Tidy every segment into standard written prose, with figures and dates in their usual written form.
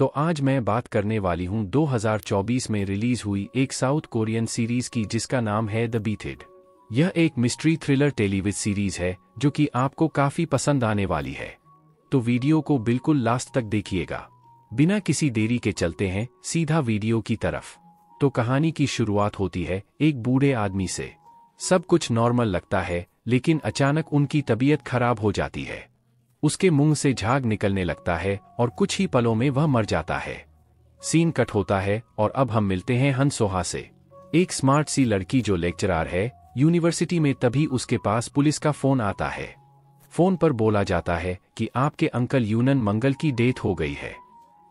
तो आज मैं बात करने वाली हूं 2024 में रिलीज हुई एक साउथ कोरियन सीरीज की जिसका नाम है द बीटेड। यह एक मिस्ट्री थ्रिलर टेलीविजन सीरीज है जो कि आपको काफी पसंद आने वाली है। तो वीडियो को बिल्कुल लास्ट तक देखिएगा। बिना किसी देरी के चलते हैं सीधा वीडियो की तरफ। तो कहानी की शुरुआत होती है एक बूढ़े आदमी से। सब कुछ नॉर्मल लगता है लेकिन अचानक उनकी तबीयत खराब हो जाती है। उसके मुंह से झाग निकलने लगता है और कुछ ही पलों में वह मर जाता है। सीन कट होता है और अब हम मिलते हैं हन सोहा से, एक स्मार्ट सी लड़की जो लेक्चरर है यूनिवर्सिटी में। तभी उसके पास पुलिस का फोन आता है। फोन पर बोला जाता है कि आपके अंकल यूनन मंगल की डेथ हो गई है,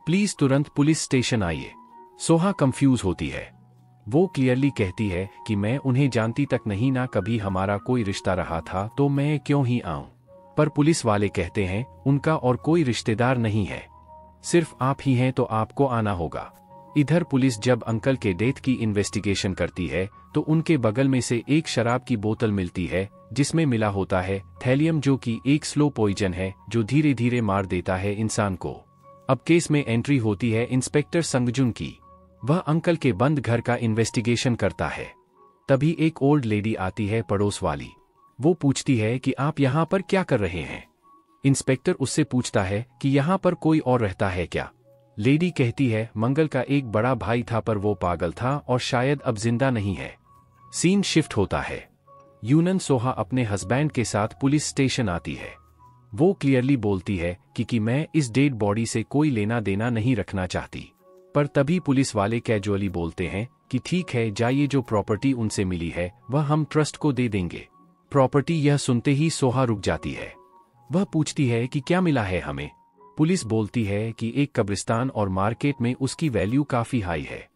प्लीज तुरंत पुलिस स्टेशन आइए। सोहा कंफ्यूज होती है। वो क्लियरली कहती है कि मैं उन्हें जानती तक नहीं, ना कभी हमारा कोई रिश्ता रहा था, तो मैं क्यों ही आऊं। पर पुलिस वाले कहते हैं उनका और कोई रिश्तेदार नहीं है, सिर्फ आप ही हैं, तो आपको आना होगा। इधर पुलिस जब अंकल के डेथ की इन्वेस्टिगेशन करती है तो उनके बगल में से एक शराब की बोतल मिलती है जिसमें मिला होता है थैलियम, जो कि एक स्लो पॉइजन है जो धीरे धीरे मार देता है इंसान को। अब केस में एंट्री होती है इंस्पेक्टर संगजुन की। वह अंकल के बंद घर का इन्वेस्टिगेशन करता है। तभी एक ओल्ड लेडी आती है, पड़ोस वाली। वो पूछती है कि आप यहाँ पर क्या कर रहे हैं। इंस्पेक्टर उससे पूछता है कि यहाँ पर कोई और रहता है क्या। लेडी कहती है मंगल का एक बड़ा भाई था पर वो पागल था और शायद अब जिंदा नहीं है। सीन शिफ्ट होता है। यूनन सोहा अपने हस्बैंड के साथ पुलिस स्टेशन आती है। वो क्लियरली बोलती है कि मैं इस डेड बॉडी से कोई लेना देना नहीं रखना चाहती। पर तभी पुलिस वाले कैजुअली बोलते हैं कि ठीक है, जाइए, जो प्रॉपर्टी उनसे मिली है वह हम ट्रस्ट को दे देंगे। प्रॉपर्टी यह सुनते ही सोहा रुक जाती है। वह पूछती है कि क्या मिला है हमें। पुलिस बोलती है कि एक कब्रिस्तान और मार्केट में उसकी वैल्यू काफी हाई है।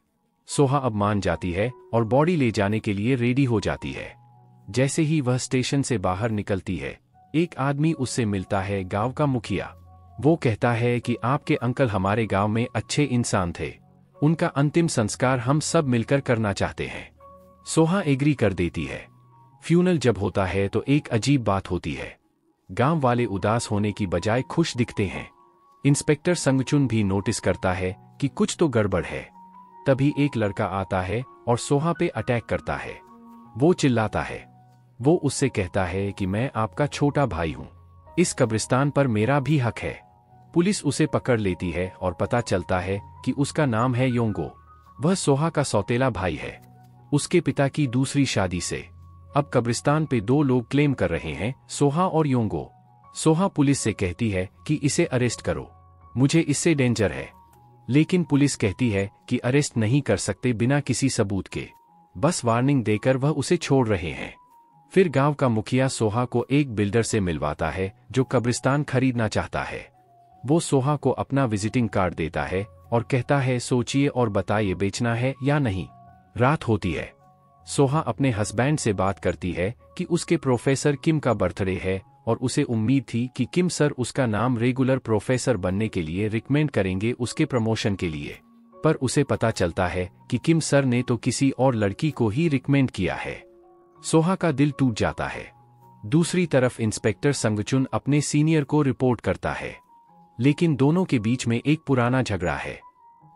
सोहा अब मान जाती है और बॉडी ले जाने के लिए रेडी हो जाती है। जैसे ही वह स्टेशन से बाहर निकलती है एक आदमी उससे मिलता है, गांव का मुखिया। वो कहता है कि आपके अंकल हमारे गांव में अच्छे इंसान थे, उनका अंतिम संस्कार हम सब मिलकर करना चाहते हैं। सोहा एग्री कर देती है। फ्यूनल जब होता है तो एक अजीब बात होती है। गांव वाले उदास होने की बजाय खुश दिखते हैं। इंस्पेक्टर संगचुन भी नोटिस करता है कि कुछ तो गड़बड़ है। तभी एक लड़का आता है और सोहा पे अटैक करता है। वो चिल्लाता है। वो उससे कहता है कि मैं आपका छोटा भाई हूं, इस कब्रिस्तान पर मेरा भी हक है। पुलिस उसे पकड़ लेती है और पता चलता है कि उसका नाम है योंगो। वह सोहा का सौतेला भाई है, उसके पिता की दूसरी शादी से। अब कब्रिस्तान पे दो लोग क्लेम कर रहे हैं, सोहा और योंगो। सोहा पुलिस से कहती है कि इसे अरेस्ट करो, मुझे इससे डेंजर है। लेकिन पुलिस कहती है कि अरेस्ट नहीं कर सकते बिना किसी सबूत के, बस वार्निंग देकर वह उसे छोड़ रहे हैं। फिर गांव का मुखिया सोहा को एक बिल्डर से मिलवाता है जो कब्रिस्तान खरीदना चाहता है। वो सोहा को अपना विजिटिंग कार्ड देता है और कहता है सोचिए और बताइए बेचना है या नहीं। रात होती है। सोहा अपने हस्बैंड से बात करती है कि उसके प्रोफेसर किम का बर्थडे है और उसे उम्मीद थी कि किम सर उसका नाम रेगुलर प्रोफेसर बनने के लिए रिकमेंड करेंगे उसके प्रमोशन के लिए। पर उसे पता चलता है कि किम सर ने तो किसी और लड़की को ही रिकमेंड किया है। सोहा का दिल टूट जाता है। दूसरी तरफ इंस्पेक्टर संगचुन अपने सीनियर को रिपोर्ट करता है, लेकिन दोनों के बीच में एक पुराना झगड़ा है।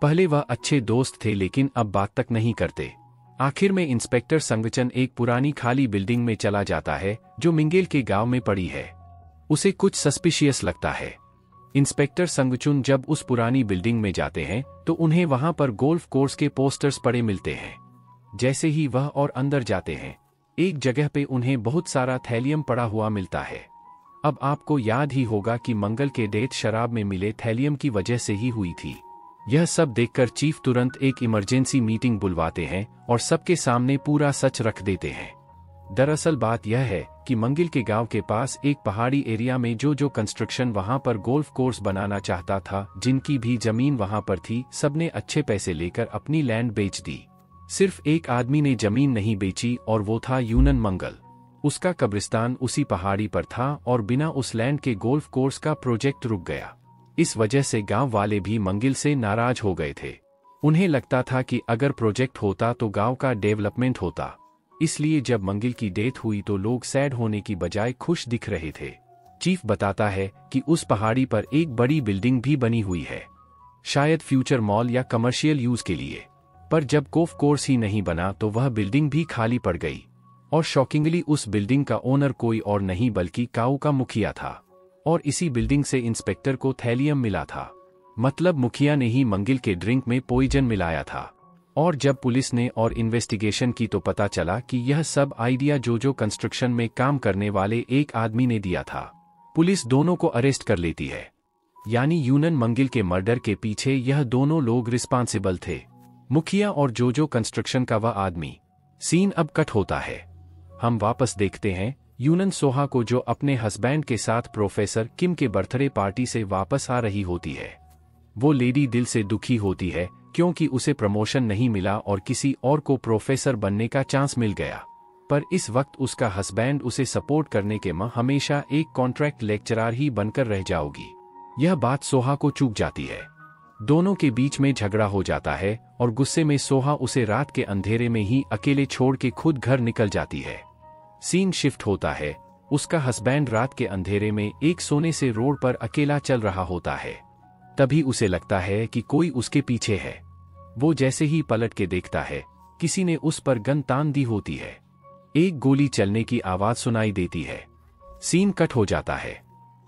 पहले वह अच्छे दोस्त थे लेकिन अब बात तक नहीं करते। आखिर में इंस्पेक्टर संगचन एक पुरानी खाली बिल्डिंग में चला जाता है जो मिंगेल के गांव में पड़ी है। उसे कुछ सस्पिशियस लगता है। इंस्पेक्टर संगचुन जब उस पुरानी बिल्डिंग में जाते हैं तो उन्हें वहां पर गोल्फ कोर्स के पोस्टर्स पड़े मिलते हैं। जैसे ही वह और अंदर जाते हैं एक जगह पे उन्हें बहुत सारा थैलियम पड़ा हुआ मिलता है। अब आपको याद ही होगा कि मंगल के डेथ शराब में मिले थैलियम की वजह से ही हुई थी। यह सब देखकर चीफ तुरंत एक इमरजेंसी मीटिंग बुलवाते हैं और सबके सामने पूरा सच रख देते हैं। दरअसल बात यह है कि मंगल के गांव के पास एक पहाड़ी एरिया में जो कंस्ट्रक्शन वहां पर गोल्फ कोर्स बनाना चाहता था, जिनकी भी जमीन वहां पर थी, सबने अच्छे पैसे लेकर अपनी लैंड बेच दी। सिर्फ एक आदमी ने जमीन नहीं बेची और वो था यूनन मंगल। उसका कब्रिस्तान उसी पहाड़ी पर था और बिना उस लैंड के गोल्फ कोर्स का प्रोजेक्ट रुक गया। इस वजह से गांव वाले भी मंगल से नाराज हो गए थे। उन्हें लगता था कि अगर प्रोजेक्ट होता तो गांव का डेवलपमेंट होता। इसलिए जब मंगल की डेथ हुई तो लोग सैड होने की बजाय खुश दिख रहे थे। चीफ बताता है कि उस पहाड़ी पर एक बड़ी बिल्डिंग भी बनी हुई है। शायद फ्यूचर मॉल या कमर्शियल यूज के लिए। पर जब गोल्फ कोर्स ही नहीं बना तो वह बिल्डिंग भी खाली पड़ गई। और शॉकिंगली उस बिल्डिंग का ओनर कोई और नहीं बल्कि काऊ का मुखिया था। और इसी बिल्डिंग से इंस्पेक्टर को थैलियम मिला था। मतलब मुखिया ने ही मंगिल के ड्रिंक में पॉइजन मिलाया था। और जब पुलिस ने और इन्वेस्टिगेशन की तो पता चला कि यह सब आइडिया जो कंस्ट्रक्शन में काम करने वाले एक आदमी ने दिया था। पुलिस दोनों को अरेस्ट कर लेती है। यानी यूनन मंगिल के मर्डर के पीछे यह दोनों लोग रिस्पांसिबल थे, मुखिया और जो कंस्ट्रक्शन का वह आदमी। सीन अब कट होता है। हम वापस देखते हैं यूनन सोहा को, जो अपने हस्बैंड के साथ प्रोफेसर किम के बर्थडे पार्टी से वापस आ रही होती है। वो लेडी दिल से दुखी होती है क्योंकि उसे प्रमोशन नहीं मिला और किसी और को प्रोफेसर बनने का चांस मिल गया। पर इस वक्त उसका हस्बैंड उसे सपोर्ट करने के मां हमेशा एक कॉन्ट्रैक्ट लेक्चरर ही बनकर रह जाओगी। यह बात सोहा को चूक जाती है। दोनों के बीच में झगड़ा हो जाता है और गुस्से में सोहा उसे रात के अंधेरे में ही अकेले छोड़ के खुद घर निकल जाती है। सीन शिफ्ट होता है। उसका हस्बैंड रात के अंधेरे में एक सोने से रोड पर अकेला चल रहा होता है। तभी उसे लगता है कि कोई उसके पीछे है। वो जैसे ही पलट के देखता है, किसी ने उस पर गन तान दी होती है। एक गोली चलने की आवाज सुनाई देती है। सीन कट हो जाता है।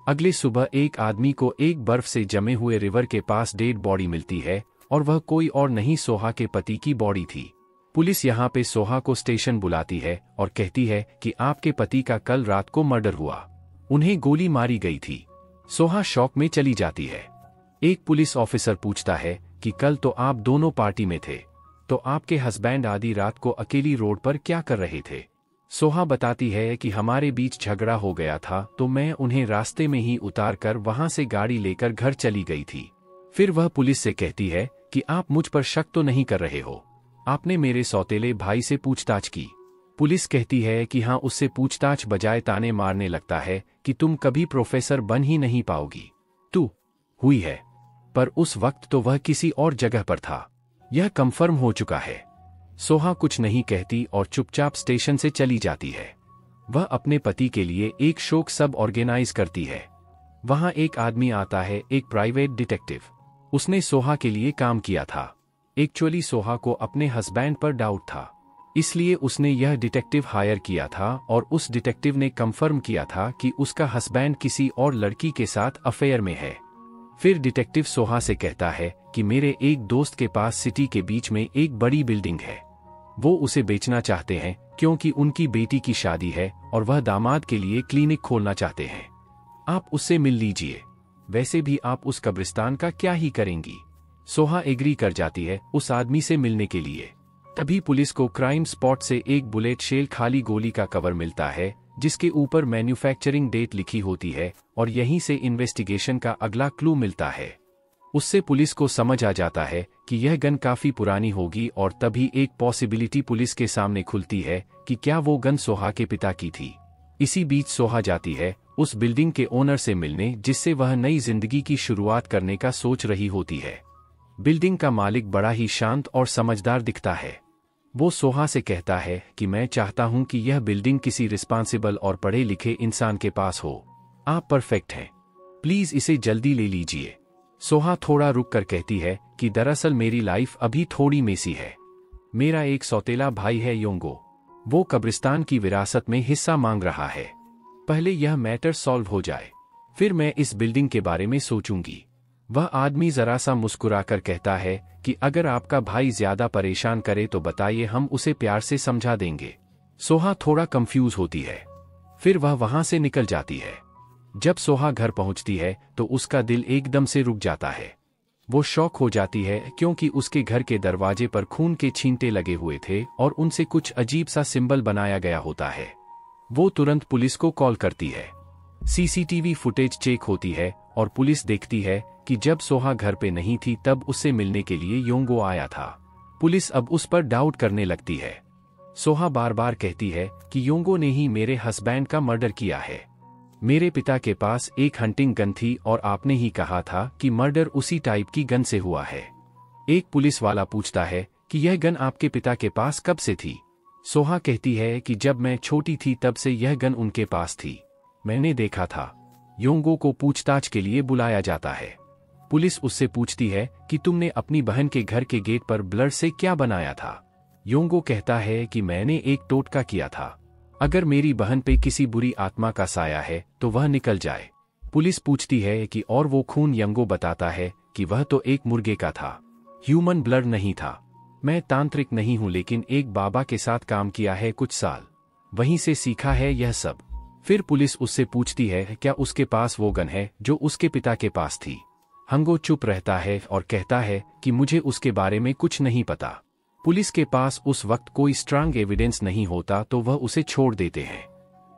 अगले सुबह एक आदमी को एक बर्फ से जमे हुए रिवर के पास डेड बॉडी मिलती है और वह कोई और नहीं सोहा के पति की बॉडी थी। पुलिस यहाँ पे सोहा को स्टेशन बुलाती है और कहती है कि आपके पति का कल रात को मर्डर हुआ, उन्हें गोली मारी गई थी। सोहा शॉक में चली जाती है। एक पुलिस ऑफिसर पूछता है कि कल तो आप दोनों पार्टी में थे, तो आपके हस्बैंड आधी रात को अकेली रोड पर क्या कर रहे थे? सोहा बताती है कि हमारे बीच झगड़ा हो गया था तो मैं उन्हें रास्ते में ही उतार कर वहां से गाड़ी लेकर घर चली गई थी। फिर वह पुलिस से कहती है कि आप मुझ पर शक तो नहीं कर रहे हो, आपने मेरे सौतेले भाई से पूछताछ की? पुलिस कहती है कि हाँ, उससे पूछताछ बजाय ताने मारने लगता है कि तुम कभी प्रोफेसर बन ही नहीं पाओगी, तू हुई है। पर उस वक्त तो वह किसी और जगह पर था, यह कंफर्म हो चुका है। सोहा कुछ नहीं कहती और चुपचाप स्टेशन से चली जाती है। वह अपने पति के लिए एक शोक सब ऑर्गेनाइज करती है। वहां एक आदमी आता है, एक प्राइवेट डिटेक्टिव। उसने सोहा के लिए काम किया था। एक्चुअली सोहा को अपने हस्बैंड पर डाउट था, इसलिए उसने यह डिटेक्टिव हायर किया था और उस डिटेक्टिव ने कंफर्म किया था कि उसका हस्बैंड किसी और लड़की के साथ अफेयर में है। फिर डिटेक्टिव सोहा से कहता है कि मेरे एक दोस्त के पास सिटी के बीच में एक बड़ी बिल्डिंग है, वो उसे बेचना चाहते हैं क्योंकि उनकी बेटी की शादी है और वह दामाद के लिए क्लिनिक खोलना चाहते हैं। आप उससे मिल लीजिए, वैसे भी आप उस कब्रिस्तान का क्या ही करेंगी। सोहा एग्री कर जाती है उस आदमी से मिलने के लिए। तभी पुलिस को क्राइम स्पॉट से एक बुलेट शेल खाली गोली का कवर मिलता है जिसके ऊपर मैन्युफैक्चरिंग डेट लिखी होती है और यहीं से इन्वेस्टिगेशन का अगला क्लू मिलता है। उससे पुलिस को समझ आ जाता है कि यह गन काफी पुरानी होगी और तभी एक पॉसिबिलिटी पुलिस के सामने खुलती है कि क्या वो गन सोहा के पिता की थी। इसी बीच सोहा जाती है उस बिल्डिंग के ओनर से मिलने जिससे वह नई जिंदगी की शुरुआत करने का सोच रही होती है। बिल्डिंग का मालिक बड़ा ही शांत और समझदार दिखता है। वो सोहा से कहता है कि मैं चाहता हूं कि यह बिल्डिंग किसी रिस्पांसिबल और पढ़े लिखे इंसान के पास हो। आप परफेक्ट हैं, प्लीज इसे जल्दी ले लीजिए। सोहा थोड़ा रुक कर कहती है कि दरअसल मेरी लाइफ अभी थोड़ी मेसी है। मेरा एक सौतेला भाई है योंगो, वो कब्रिस्तान की विरासत में हिस्सा मांग रहा है। पहले यह मैटर सॉल्व हो जाए, फिर मैं इस बिल्डिंग के बारे में सोचूंगी। वह आदमी जरा सा मुस्कुराकर कहता है कि अगर आपका भाई ज्यादा परेशान करे तो बताइए, हम उसे प्यार से समझा देंगे। सोहा थोड़ा कंफ्यूज होती है, फिर वह वहां से निकल जाती है। जब सोहा घर पहुंचती है तो उसका दिल एकदम से रुक जाता है। वो शॉक हो जाती है क्योंकि उसके घर के दरवाजे पर खून के छींटे लगे हुए थे और उनसे कुछ अजीब सा सिंबल बनाया गया होता है। वो तुरंत पुलिस को कॉल करती है। सीसीटीवी फुटेज चेक होती है और पुलिस देखती है कि जब सोहा घर पे नहीं थी तब उससे मिलने के लिए योंगो आया था। पुलिस अब उस पर डाउट करने लगती है। सोहा बार बार कहती है कि योंगो ने ही मेरे हस्बैंड का मर्डर किया है। मेरे पिता के पास एक हंटिंग गन थी और आपने ही कहा था कि मर्डर उसी टाइप की गन से हुआ है। एक पुलिस वाला पूछता है कि यह गन आपके पिता के पास कब से थी? सोहा कहती है कि जब मैं छोटी थी तब से यह गन उनके पास थी, मैंने देखा था। योंगो को पूछताछ के लिए बुलाया जाता है। पुलिस उससे पूछती है कि तुमने अपनी बहन के घर के गेट पर ब्लड से क्या बनाया था। योंगो कहता है कि मैंने एक टोटका किया था। अगर मेरी बहन पे किसी बुरी आत्मा का साया है तो वह निकल जाए। पुलिस पूछती है कि और वो खून। योंगो बताता है कि वह तो एक मुर्गे का था, ह्यूमन ब्लड नहीं था। मैं तांत्रिक नहीं हूं, लेकिन एक बाबा के साथ काम किया है कुछ साल, वहीं से सीखा है यह सब। फिर पुलिस उससे पूछती है क्या उसके पास वो गन है जो उसके पिता के पास थी। हंगो चुप रहता है और कहता है कि मुझे उसके बारे में कुछ नहीं पता। पुलिस के पास उस वक्त कोई स्ट्रांग एविडेंस नहीं होता तो वह उसे छोड़ देते हैं।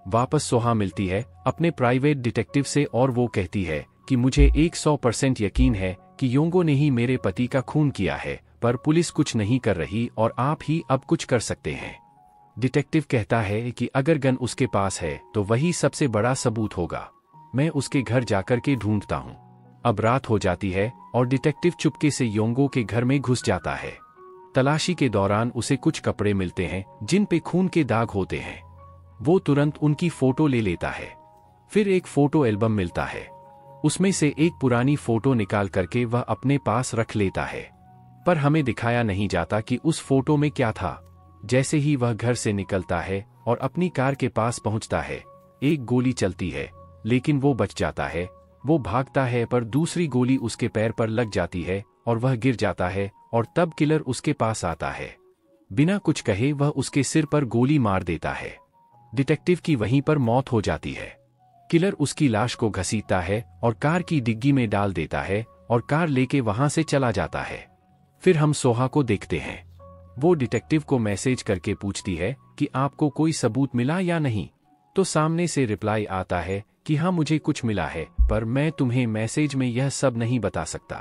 वापस सोहा मिलती है अपने प्राइवेट डिटेक्टिव से और वो कहती है कि मुझे 100% यकीन है कि योंगो ने ही मेरे पति का खून किया है, पर पुलिस कुछ नहीं कर रही और आप ही अब कुछ कर सकते हैं। डिटेक्टिव कहता है कि अगर गन उसके पास है तो वही सबसे बड़ा सबूत होगा। मैं उसके घर जाकर के ढूंढता हूँ। अब रात हो जाती है और डिटेक्टिव चुपके से योंगो के घर में घुस जाता है। तलाशी के दौरान उसे कुछ कपड़े मिलते हैं जिन पे खून के दाग होते हैं। वो तुरंत उनकी फोटो ले लेता है। फिर एक फोटो एल्बम मिलता है, उसमें से एक पुरानी फोटो निकाल करके वह अपने पास रख लेता है। पर हमें दिखाया नहीं जाता कि उस फोटो में क्या था। जैसे ही वह घर से निकलता है और अपनी कार के पास पहुंचता है, एक गोली चलती है, लेकिन वो बच जाता है। वो भागता है पर दूसरी गोली उसके पैर पर लग जाती है और वह गिर जाता है और तब किलर उसके पास आता है। बिना कुछ कहे वह उसके सिर पर गोली मार देता है। डिटेक्टिव की वहीं पर मौत हो जाती है। किलर उसकी लाश को घसीटता है और कार की डिग्गी में डाल देता है और कार लेके वहां से चला जाता है। फिर हम सोहा को देखते हैं। वो डिटेक्टिव को मैसेज करके पूछती है कि आपको कोई सबूत मिला या नहीं। तो सामने से रिप्लाई आता है कि हाँ मुझे कुछ मिला है, पर मैं तुम्हें मैसेज में यह सब नहीं बता सकता।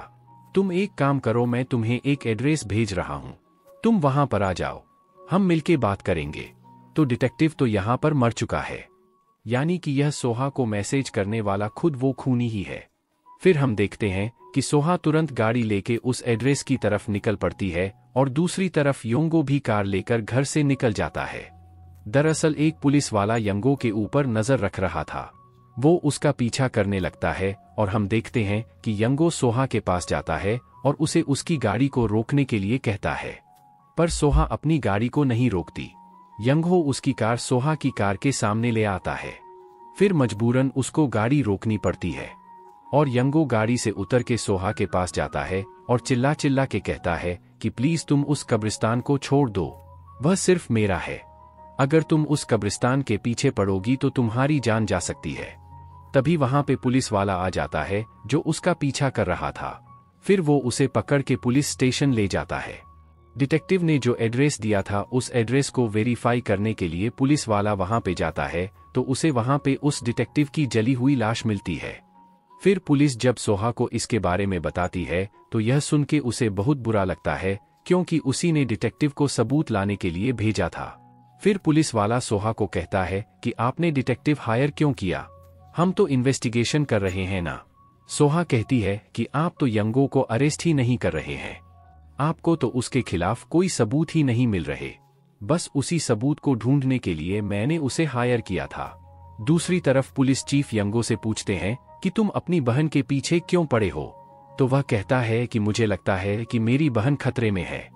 तुम एक काम करो, मैं तुम्हें एक एड्रेस भेज रहा हूँ, तुम वहां पर आ जाओ, हम मिलके बात करेंगे। तो डिटेक्टिव तो यहाँ पर मर चुका है, यानी कि यह सोहा को मैसेज करने वाला खुद वो खूनी ही है। फिर हम देखते हैं कि सोहा तुरंत गाड़ी लेके उस एड्रेस की तरफ निकल पड़ती है और दूसरी तरफ योंगो भी कार लेकर घर से निकल जाता है। दरअसल एक पुलिस वाला योंगो के ऊपर नजर रख रहा था। वो उसका पीछा करने लगता है और हम देखते हैं कि योंगो सोहा के पास जाता है और उसे उसकी गाड़ी को रोकने के लिए कहता है, पर सोहा अपनी गाड़ी को नहीं रोकती। योंगो उसकी कार सोहा की कार के सामने ले आता है। फिर मजबूरन उसको गाड़ी रोकनी पड़ती है और योंगो गाड़ी से उतर के सोहा के पास जाता है और चिल्ला चिल्ला के कहता है कि प्लीज तुम उस कब्रिस्तान को छोड़ दो, वह सिर्फ मेरा है। अगर तुम उस कब्रिस्तान के पीछे पड़ोगी तो तुम्हारी जान जा सकती है। तभी वहां पे पुलिस वाला आ जाता है जो उसका पीछा कर रहा था। फिर वो उसे पकड़ के पुलिस स्टेशन ले जाता है। डिटेक्टिव ने जो एड्रेस दिया था उस एड्रेस को वेरीफाई करने के लिए पुलिस वाला वहां पे जाता है तो उसे वहां पे उस डिटेक्टिव की जली हुई लाश मिलती है। फिर पुलिस जब सोहा को इसके बारे में बताती है तो यह सुन के उसे बहुत बुरा लगता है, क्योंकि उसी ने डिटेक्टिव को सबूत लाने के लिए भेजा था। फिर पुलिस वाला सोहा को कहता है कि आपने डिटेक्टिव हायर क्यों किया, हम तो इन्वेस्टिगेशन कर रहे हैं ना। सोहा कहती है कि आप तो योंगो को अरेस्ट ही नहीं कर रहे हैं, आपको तो उसके खिलाफ कोई सबूत ही नहीं मिल रहे, बस उसी सबूत को ढूंढने के लिए मैंने उसे हायर किया था। दूसरी तरफ पुलिस चीफ योंगो से पूछते हैं कि तुम अपनी बहन के पीछे क्यों पड़े हो, तो वह कहता है कि मुझे लगता है कि मेरी बहन खतरे में है,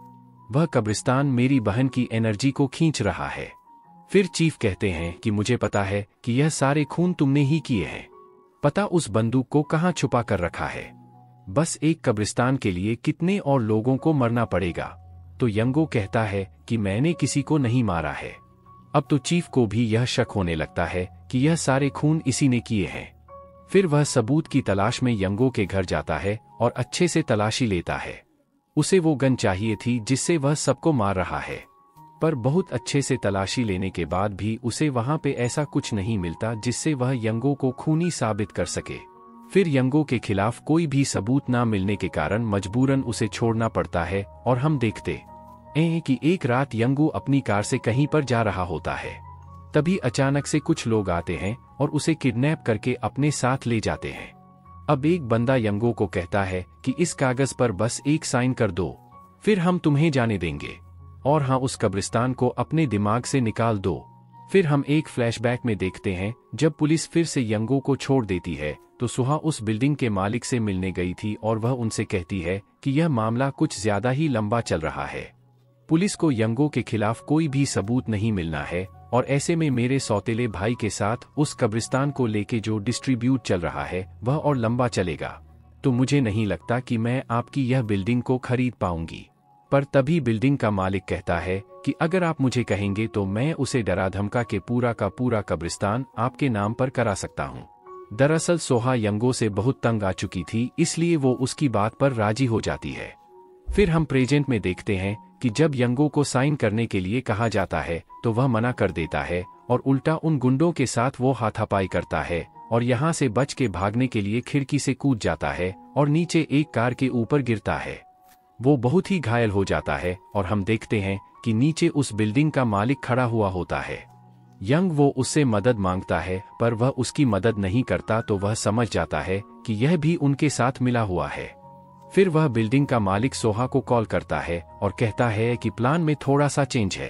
वह कब्रिस्तान मेरी बहन की एनर्जी को खींच रहा है। फिर चीफ कहते हैं कि मुझे पता है कि यह सारे खून तुमने ही किए हैं, पता उस बंदूक को कहाँ छुपा कर रखा है, बस एक कब्रिस्तान के लिए कितने और लोगों को मरना पड़ेगा। तो योंगो कहता है कि मैंने किसी को नहीं मारा है। अब तो चीफ को भी यह शक होने लगता है कि यह सारे खून इसी ने किए हैं। फिर वह सबूत की तलाश में योंगो के घर जाता है और अच्छे से तलाशी लेता है। उसे वो गन चाहिए थी जिससे वह सबको मार रहा है, पर बहुत अच्छे से तलाशी लेने के बाद भी उसे वहां पे ऐसा कुछ नहीं मिलता जिससे वह योंगो को खूनी साबित कर सके। फिर योंगो के खिलाफ कोई भी सबूत ना मिलने के कारण मजबूरन उसे छोड़ना पड़ता है और हम देखते हैं कि एक रात योंगो अपनी कार से कहीं पर जा रहा होता है। तभी अचानक से कुछ लोग आते हैं और उसे किडनैप करके अपने साथ ले जाते हैं। अब एक बंदा योंगो को कहता है कि इस कागज पर बस एक साइन कर दो, फिर हम तुम्हें जाने देंगे, और हाँ उस कब्रिस्तान को अपने दिमाग से निकाल दो। फिर हम एक फ्लैशबैक में देखते हैं जब पुलिस फिर से यंगो को छोड़ देती है तो सुहा उस बिल्डिंग के मालिक से मिलने गई थी और वह उनसे कहती है कि यह मामला कुछ ज्यादा ही लंबा चल रहा है। पुलिस को यंगो के खिलाफ कोई भी सबूत नहीं मिलना है और ऐसे में मेरे सौतेले भाई के साथ उस कब्रिस्तान को लेके जो डिस्ट्रीब्यूट चल रहा है वह और लंबा चलेगा, तो मुझे नहीं लगता कि मैं आपकी यह बिल्डिंग को खरीद पाऊंगी। पर तभी बिल्डिंग का मालिक कहता है कि अगर आप मुझे कहेंगे तो मैं उसे डरा धमका के पूरा का पूरा कब्रिस्तान आपके नाम पर करा सकता हूँ। दरअसल सोहा यंगो से बहुत तंग आ चुकी थी, इसलिए वो उसकी बात पर राजी हो जाती है। फिर हम प्रेजेंट में देखते हैं कि जब यंगो को साइन करने के लिए कहा जाता है तो वह मना कर देता है और उल्टा उन गुंडों के साथ वो हाथापाई करता है और यहाँ से बच के भागने के लिए खिड़की से कूद जाता है और नीचे एक कार के ऊपर गिरता है। वो बहुत ही घायल हो जाता है और हम देखते हैं कि नीचे उस बिल्डिंग का मालिक खड़ा हुआ होता है। यंग वो उससे मदद मांगता है पर वह उसकी मदद नहीं करता, तो वह समझ जाता है कि यह भी उनके साथ मिला हुआ है। फिर वह बिल्डिंग का मालिक सोहा को कॉल करता है और कहता है कि प्लान में थोड़ा सा चेंज है।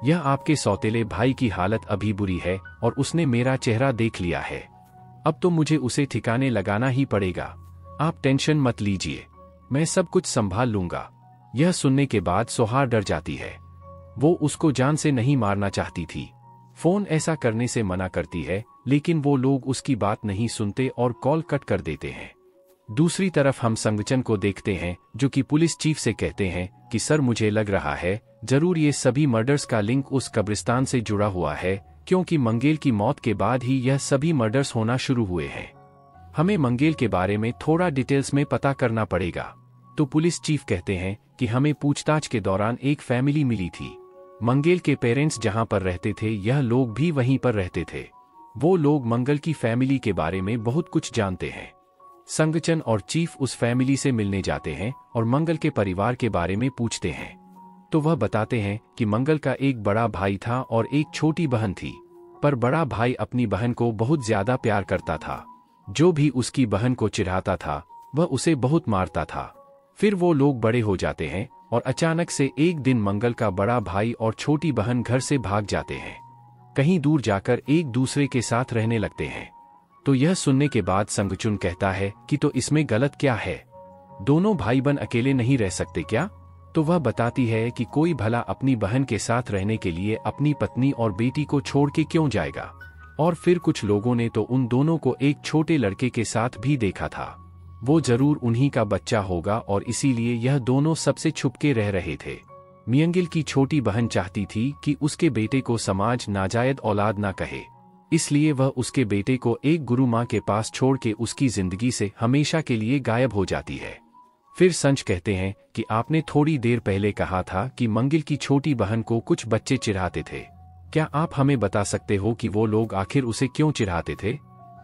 यह आपके सौतेले भाई की हालत अभी बुरी है और उसने मेरा चेहरा देख लिया है। अब तो मुझे उसे ठिकाने लगाना ही पड़ेगा। आप टेंशन मत लीजिए, मैं सब कुछ संभाल लूंगा। यह सुनने के बाद सोहा डर जाती है। वो उसको जान से नहीं मारना चाहती थी, फोन ऐसा करने से मना करती है, लेकिन वो लोग उसकी बात नहीं सुनते और कॉल कट कर देते हैं। दूसरी तरफ हम संगचन को देखते हैं जो कि पुलिस चीफ से कहते हैं कि सर मुझे लग रहा है जरूर ये सभी मर्डर्स का लिंक उस कब्रिस्तान से जुड़ा हुआ है, क्योंकि मंगेल की मौत के बाद ही यह सभी मर्डर्स होना शुरू हुए हैं। हमें मंगेल के बारे में थोड़ा डिटेल्स में पता करना पड़ेगा। तो पुलिस चीफ कहते हैं कि हमें पूछताछ के दौरान एक फैमिली मिली थी। मंगेल के पेरेंट्स जहां पर रहते थे यह लोग भी वहीं पर रहते थे। वो लोग मंगल की फैमिली के बारे में बहुत कुछ जानते हैं। संगचन और चीफ उस फैमिली से मिलने जाते हैं और मंगल के परिवार के बारे में पूछते हैं। तो वह बताते हैं कि मंगल का एक बड़ा भाई था और एक छोटी बहन थी, पर बड़ा भाई अपनी बहन को बहुत ज्यादा प्यार करता था। जो भी उसकी बहन को चिढ़ाता था वह उसे बहुत मारता था। फिर वो लोग बड़े हो जाते हैं और अचानक से एक दिन मंगल का बड़ा भाई और छोटी बहन घर से भाग जाते हैं, कहीं दूर जाकर एक दूसरे के साथ रहने लगते हैं। तो यह सुनने के बाद संगचुन कहता है कि तो इसमें गलत क्या है, दोनों भाई बहन अकेले नहीं रह सकते क्या? तो वह बताती है कि कोई भला अपनी बहन के साथ रहने के लिए अपनी पत्नी और बेटी को छोड़ के क्यों जाएगा। और फिर कुछ लोगों ने तो उन दोनों को एक छोटे लड़के के साथ भी देखा था, वो जरूर उन्हीं का बच्चा होगा और इसीलिए यह दोनों सबसे छुपके रह रहे थे। मियंगिल की छोटी बहन चाहती थी कि उसके बेटे को समाज नाजायज औलाद ना कहे, इसलिए वह उसके बेटे को एक गुरु माँ के पास छोड़ के उसकी जिंदगी से हमेशा के लिए गायब हो जाती है। फिर संच कहते हैं कि आपने थोड़ी देर पहले कहा था कि मंगिल की छोटी बहन को कुछ बच्चे चिढ़ाते थे, क्या आप हमें बता सकते हो कि वो लोग आखिर उसे क्यों चिढ़ाते थे?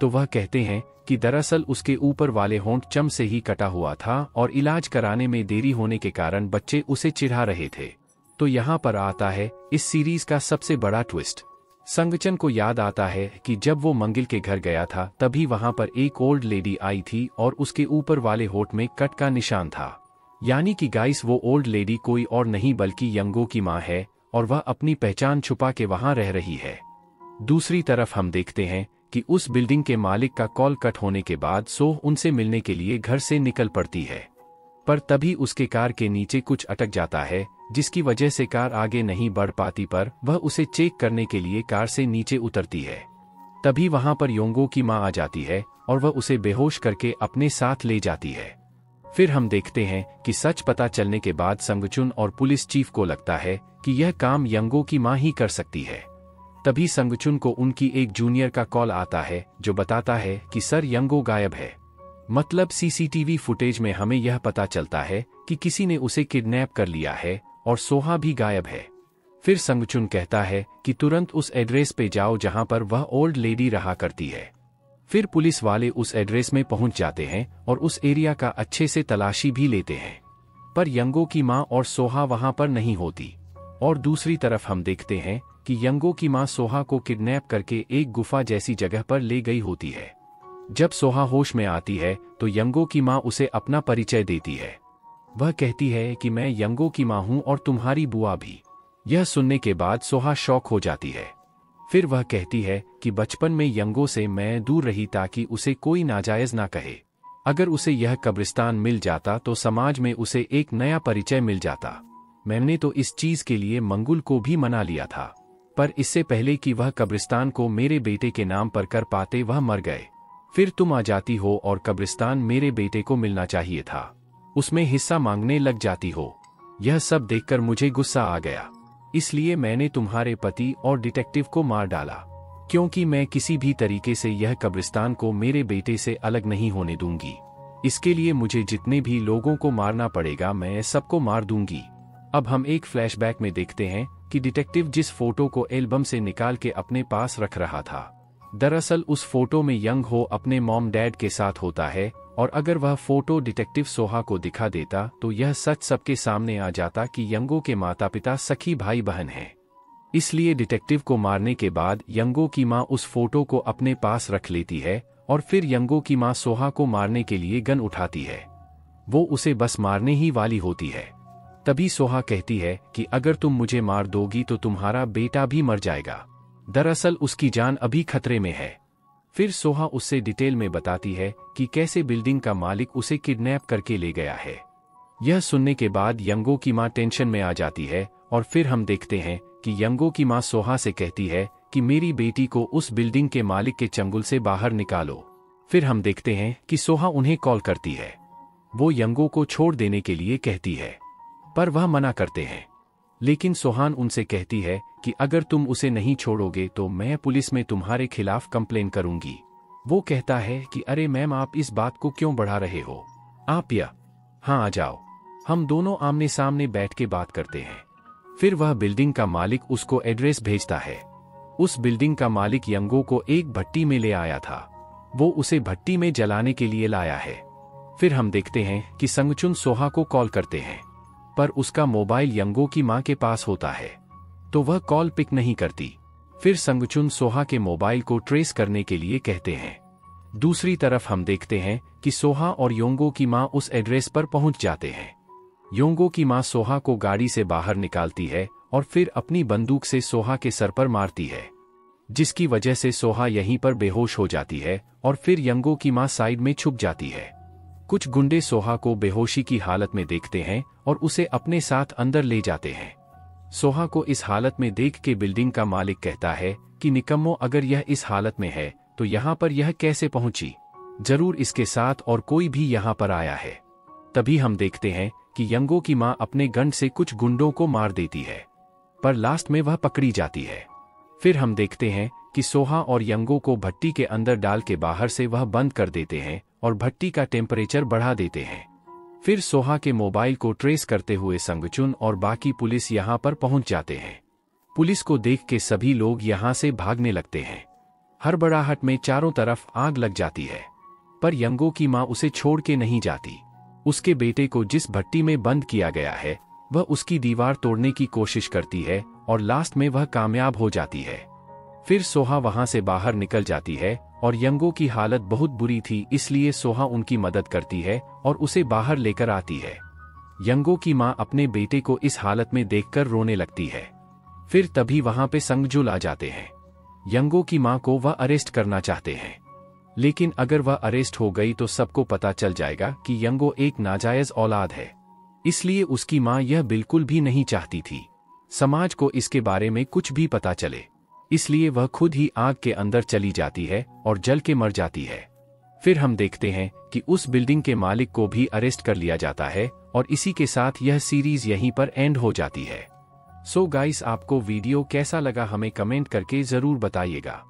तो वह कहते हैं कि दरअसल उसके ऊपर वाले होंठ चम से ही कटा हुआ था और इलाज कराने में देरी होने के कारण बच्चे उसे चिढ़ा रहे थे। तो यहाँ पर आता है इस सीरीज का सबसे बड़ा ट्विस्ट। संगचन को याद आता है कि जब वो मंगिल के घर गया था तभी वहां पर एक ओल्ड लेडी आई थी और उसके ऊपर वाले होठ में कट का निशान था। यानी कि गाइस वो ओल्ड लेडी कोई और नहीं बल्कि यंगो की माँ है और वह अपनी पहचान छुपा के वहां रह रही है। दूसरी तरफ हम देखते हैं कि उस बिल्डिंग के मालिक का कॉल कट होने के बाद सोह उनसे मिलने के लिए घर से निकल पड़ती है, पर तभी उसके कार के नीचे कुछ अटक जाता है जिसकी वजह से कार आगे नहीं बढ़ पाती, पर वह उसे चेक करने के लिए कार से नीचे उतरती है। तभी वहां पर योंगो की मां आ जाती है और वह उसे बेहोश करके अपने साथ ले जाती है। फिर हम देखते हैं कि सच पता चलने के बाद संगचुन और पुलिस चीफ को लगता है कि यह काम यंगो की मां ही कर सकती है। तभी संगचुन को उनकी एक जूनियर का कॉल आता है जो बताता है कि सर यंगो गायब है। मतलब सीसीटीवी फुटेज में हमें यह पता चलता है कि किसी ने उसे किडनैप कर लिया है और सोहा भी गायब है। फिर संगचुन कहता है कि तुरंत उस एड्रेस पे जाओ जहां पर वह ओल्ड लेडी रहा करती है। फिर पुलिस वाले उस एड्रेस में पहुंच जाते हैं और उस एरिया का अच्छे से तलाशी भी लेते हैं, पर यंगो की मां और सोहा वहां पर नहीं होती। और दूसरी तरफ हम देखते हैं कि यंगो की मां सोहा को किडनैप करके एक गुफा जैसी जगह पर ले गई होती है। जब सोहा होश में आती है तो यंगो की मां उसे अपना परिचय देती है। वह कहती है कि मैं यंगो की मां हूं और तुम्हारी बुआ भी। यह सुनने के बाद सोहा शॉक हो जाती है। फिर वह कहती है कि बचपन में यंगो से मैं दूर रही ताकि उसे कोई नाजायज ना कहे। अगर उसे यह कब्रिस्तान मिल जाता तो समाज में उसे एक नया परिचय मिल जाता। मैंने तो इस चीज के लिए मंगुल को भी मना लिया था, पर इससे पहले कि वह कब्रिस्तान को मेरे बेटे के नाम पर कर पाते वह मर गए। फिर तुम आ जाती हो और कब्रिस्तान मेरे बेटे को मिलना चाहिए था, उसमें हिस्सा मांगने लग जाती हो। यह सब देखकर मुझे गुस्सा आ गया, इसलिए मैंने तुम्हारे पति और डिटेक्टिव को मार डाला, क्योंकि मैं किसी भी तरीके से यह कब्रिस्तान को मेरे बेटे से अलग नहीं होने दूंगी। इसके लिए मुझे जितने भी लोगों को मारना पड़ेगा मैं सबको मार दूंगी। अब हम एक फ्लैशबैक में देखते हैं कि डिटेक्टिव जिस फोटो को एल्बम से निकाल के अपने पास रख रहा था, दरअसल उस फोटो में यंग हो अपने मॉम डैड के साथ होता है, और अगर वह फोटो डिटेक्टिव सोहा को दिखा देता तो यह सच सबके सामने आ जाता कि यंगो के माता पिता सखी भाई बहन हैं। इसलिए डिटेक्टिव को मारने के बाद यंगो की मां उस फोटो को अपने पास रख लेती है और फिर यंगो की मां सोहा को मारने के लिए गन उठाती है। वो उसे बस मारने ही वाली होती है। तभी सोहा कहती है कि अगर तुम मुझे मार दोगी तो तुम्हारा बेटा भी मर जाएगा। दरअसल उसकी जान अभी खतरे में है। फिर सोहा उससे डिटेल में बताती है कि कैसे बिल्डिंग का मालिक उसे किडनैप करके ले गया है। यह सुनने के बाद यंगो की मां टेंशन में आ जाती है और फिर हम देखते हैं कि यंगो की मां सोहा से कहती है कि मेरी बेटी को उस बिल्डिंग के मालिक के चंगुल से बाहर निकालो। फिर हम देखते हैं कि सोहा उन्हें कॉल करती है। वो यंगो को छोड़ देने के लिए कहती है, पर वह मना करते हैं। लेकिन सोहान उनसे कहती है कि अगर तुम उसे नहीं छोड़ोगे तो मैं पुलिस में तुम्हारे खिलाफ कंप्लेन करूंगी। वो कहता है कि अरे मैम, आप इस बात को क्यों बढ़ा रहे हो, आप हाँ आ जाओ, हम दोनों आमने सामने बैठ के बात करते हैं। फिर वह बिल्डिंग का मालिक उसको एड्रेस भेजता है। उस बिल्डिंग का मालिक यंगो को एक भट्टी में ले आया था। वो उसे भट्टी में जलाने के लिए लाया है। फिर हम देखते हैं कि संगचुन सोहा को कॉल करते हैं, पर उसका मोबाइल यंगो की मां के पास होता है तो वह कॉल पिक नहीं करती। फिर संगचुन सोहा के मोबाइल को ट्रेस करने के लिए कहते हैं। दूसरी तरफ हम देखते हैं कि सोहा और योंगो की मां उस एड्रेस पर पहुंच जाते हैं। योंगो की मां सोहा को गाड़ी से बाहर निकालती है और फिर अपनी बंदूक से सोहा के सर पर मारती है, जिसकी वजह से सोहा यहीं पर बेहोश हो जाती है और फिर यंगो की मां साइड में छुप जाती है। कुछ गुंडे सोहा को बेहोशी की हालत में देखते हैं और उसे अपने साथ अंदर ले जाते हैं। सोहा को इस हालत में देख के बिल्डिंग का मालिक कहता है कि निकम्मो, अगर यह इस हालत में है तो यहाँ पर यह कैसे पहुंची? जरूर इसके साथ और कोई भी यहाँ पर आया है। तभी हम देखते हैं कि यंगो की मां अपने गन से कुछ गुंडों को मार देती है, पर लास्ट में वह पकड़ी जाती है। फिर हम देखते हैं कि सोहा और यंगो को भट्टी के अंदर डाल के बाहर से वह बंद कर देते हैं और भट्टी का टेम्परेचर बढ़ा देते हैं। फिर सोहा के मोबाइल को ट्रेस करते हुए संगचुन और बाकी पुलिस यहाँ पर पहुंच जाते हैं। पुलिस को देख के सभी लोग यहाँ से भागने लगते हैं। हड़बड़ाहट में चारों तरफ आग लग जाती है, पर यंगो की मां उसे छोड़ के नहीं जाती। उसके बेटे को जिस भट्टी में बंद किया गया है वह उसकी दीवार तोड़ने की कोशिश करती है और लास्ट में वह कामयाब हो जाती है। फिर सोहा वहां से बाहर निकल जाती है और यंगो की हालत बहुत बुरी थी, इसलिए सोहा उनकी मदद करती है और उसे बाहर लेकर आती है। यंगो की मां अपने बेटे को इस हालत में देखकर रोने लगती है। फिर तभी वहां पे संगजुल आ जाते हैं। यंगो की मां को वह अरेस्ट करना चाहते हैं, लेकिन अगर वह अरेस्ट हो गई तो सबको पता चल जाएगा कि यंगो एक नाजायज औलाद है। इसलिए उसकी मां यह बिल्कुल भी नहीं चाहती थी समाज को इसके बारे में कुछ भी पता चले, इसलिए वह खुद ही आग के अंदर चली जाती है और जल के मर जाती है। फिर हम देखते हैं कि उस बिल्डिंग के मालिक को भी अरेस्ट कर लिया जाता है और इसी के साथ यह सीरीज यहीं पर एंड हो जाती है। सो गाइस, आपको वीडियो कैसा लगा हमें कमेंट करके जरूर बताइएगा।